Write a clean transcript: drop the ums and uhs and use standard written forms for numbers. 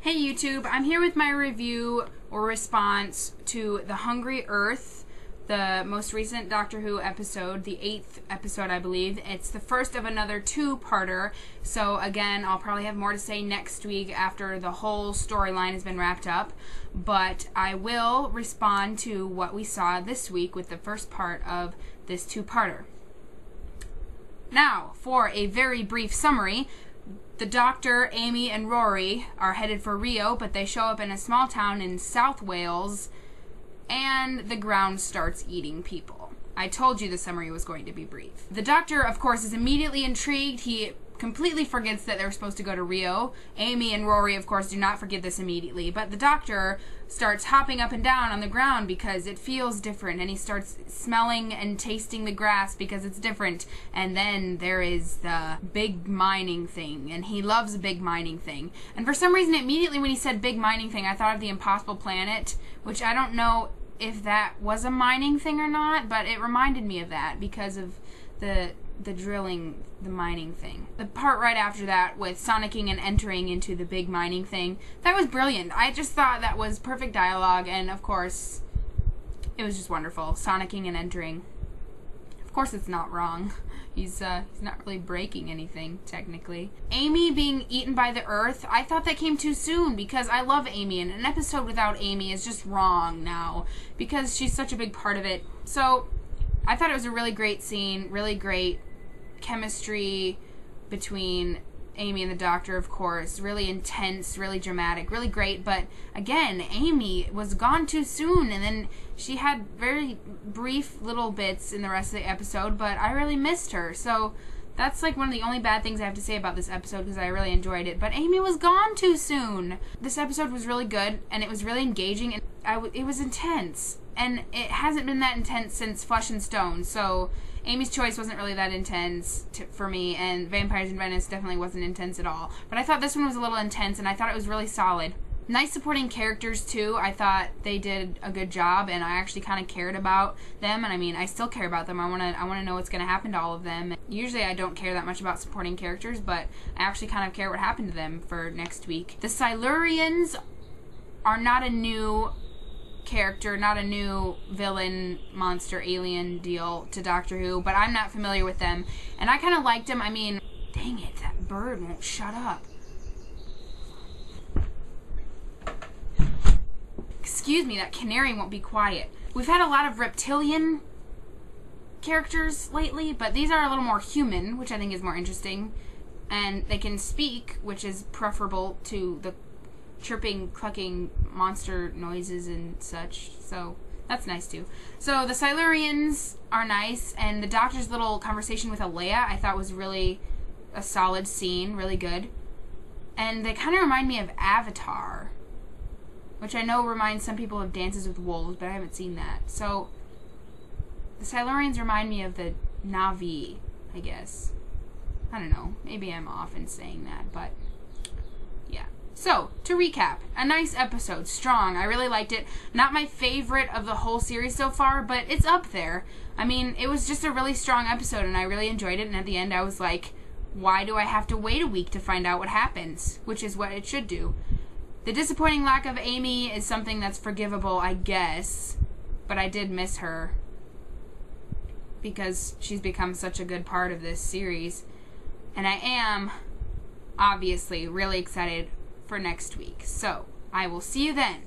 Hey YouTube, I'm here with my review or response to The Hungry Earth, the most recent Doctor Who episode, the 8th episode I believe. It's the first of another two-parter, so again, I'll probably have more to say next week after the whole storyline has been wrapped up, but I will respond to what we saw this week with the first part of this two-parter. Now, for a very brief summary, the Doctor, Amy, and Rory are headed for Rio, but they show up in a small town in South Wales, and the ground starts eating people. I told you the summary was going to be brief. The Doctor, of course, is immediately intrigued. He completely forgets that they're supposed to go to Rio. Amy and Rory, of course, do not forget this immediately, but the Doctor starts hopping up and down on the ground because it feels different, and he starts smelling and tasting the grass because it's different. And then there is the big mining thing, and he loves a big mining thing. And for some reason, immediately when he said big mining thing, I thought of the Impossible Planet, which I don't know if that was a mining thing or not, but it reminded me of that because of the drilling, the mining thing. The part right after that with sonicking and entering into the big mining thing, that was brilliant. I just thought that was perfect dialogue, and of course, it was just wonderful. Sonicking and entering. Of course it's not wrong. He's not really breaking anything, technically. Amy being eaten by the Earth, I thought that came too soon because I love Amy, and an episode without Amy is just wrong now because she's such a big part of it. So, I thought it was a really great scene, really great chemistry between Amy and the Doctor, of course. Really intense, really dramatic, really great. But again, Amy was gone too soon, and then she had very brief little bits in the rest of the episode, but I really missed her. So that's like one of the only bad things I have to say about this episode because I really enjoyed it. But Amy was gone too soon. This episode was really good, and it was really engaging, and it was intense. And it hasn't been that intense since Flesh and Stone, so Amy's Choice wasn't really that intense for me, and Vampires in Venice definitely wasn't intense at all. But I thought this one was a little intense, and I thought it was really solid. Nice supporting characters, too. I thought they did a good job, and I actually kind of cared about them, and I mean, I still care about them. I want to know what's going to happen to all of them. Usually I don't care that much about supporting characters, but I actually kind of care what happened to them for next week. The Silurians are not a new character, not a new villain, monster, alien deal to Doctor Who, but I'm not familiar with them, and I kind of liked them. I mean, dang it, that bird won't shut up. Excuse me, that canary won't be quiet. We've had a lot of reptilian characters lately, but these are a little more human, which I think is more interesting, and they can speak, which is preferable to the chirping, clucking monster noises and such, so that's nice too. So the Silurians are nice, and the Doctor's little conversation with Alea I thought was really a solid scene, really good. And they kind of remind me of Avatar, which I know reminds some people of Dances with Wolves, but I haven't seen that. So the Silurians remind me of the Na'vi, I guess. I don't know, maybe I'm off in saying that, but yeah. So, to recap, a nice episode, strong, I really liked it. Not my favorite of the whole series so far, but it's up there. I mean, it was just a really strong episode, and I really enjoyed it, and at the end I was like, why do I have to wait a week to find out what happens? Which is what it should do. The disappointing lack of Amy is something that's forgivable, I guess, but I did miss her because she's become such a good part of this series, and I am, obviously, really excited for next week. So, I will see you then.